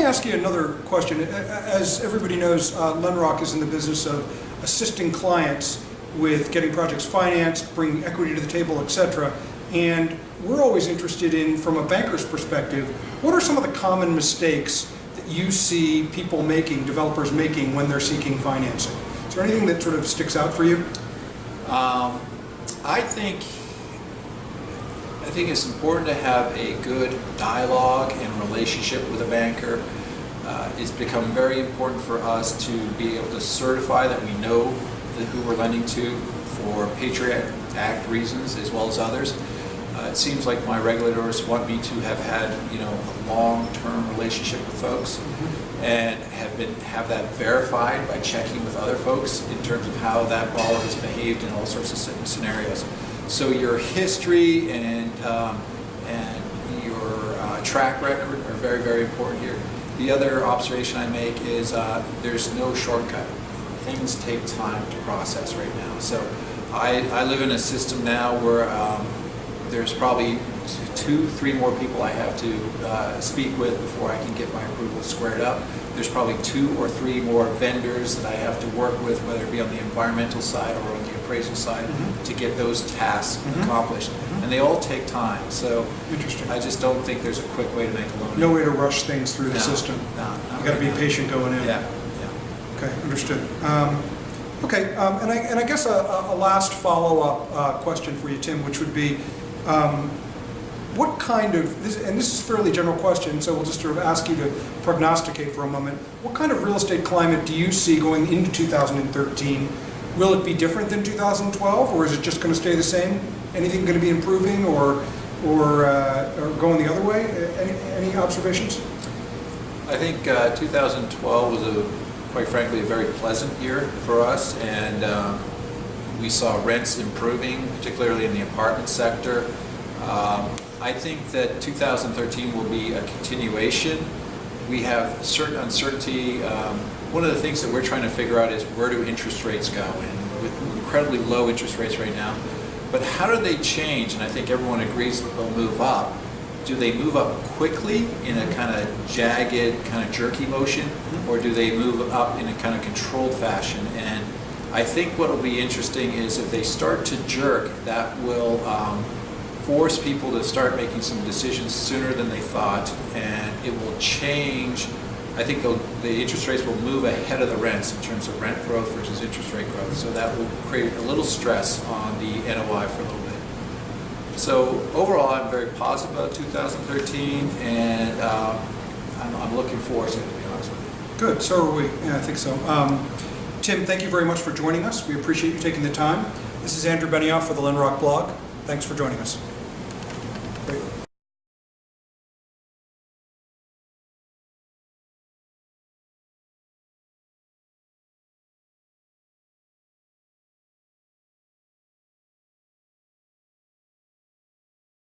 ask you another question. As everybody knows, Lenrock is in the business of assisting clients with getting projects financed, bringing equity to the table, etc. And we're always interested in, from a banker's perspective, what are some of the common mistakes that you see people making, developers making, when they're seeking financing? Is there anything that sort of sticks out for you? I think it's important to have a good dialogue and relationship with a banker. It's become very important for us to be able to certify that we know who we're lending to for Patriot Act reasons as well as others. It seems like my regulators want me to have had, a long-term relationship with folks and have that verified by checking with other folks in terms of how that borrower has behaved in all sorts of scenarios. So your history and your track record are very, very important here. The other observation I make is there's no shortcut. Things take time to process right now. So I live in a system now where there's probably 2-3 more people I have to speak with before I can get my approval squared up. There's probably 2 or 3 more vendors that I have to work with, whether it be on the environmental side or on the appraisal side, to get those tasks accomplished. And they all take time. So Interesting. I just don't think there's a quick way to make a loan. No way to rush things through the system. No, You got to be patient going in. Yeah. Okay, understood. And I guess a last follow-up question for you, Tim, which would be, what kind of, and this is a fairly general question, so we'll just sort of ask you to prognosticate for a moment. What kind of real estate climate do you see going into 2013? Will it be different than 2012, or is it just going to stay the same? Anything going to be improving or going the other way? Any observations? I think 2012 was quite frankly, a very pleasant year for us, and we saw rents improving, particularly in the apartment sector. I think that 2013 will be a continuation. We have certain uncertainty. One of the things that we're trying to figure out is, where do interest rates go? And with incredibly low interest rates right now, but how do they change? And I think everyone agrees that they'll move up. Do they move up quickly in a kind of jagged, kind of jerky motion, or do they move up in a kind of controlled fashion? And I think what will be interesting is, if they start to jerk, that will force people to start making some decisions sooner than they thought, and it will change. I think the interest rates will move ahead of the rents in terms of rent growth versus interest rate growth. So that will create a little stress on the NOI for a little bit. So overall, I'm very positive about 2013, and I'm looking forward to it, to be honest with you. Good, so are we. Yeah, I think so. Tim, thank you very much for joining us. We appreciate you taking the time. This is Andrew Benioff for the Lenrock blog. Thanks for joining us.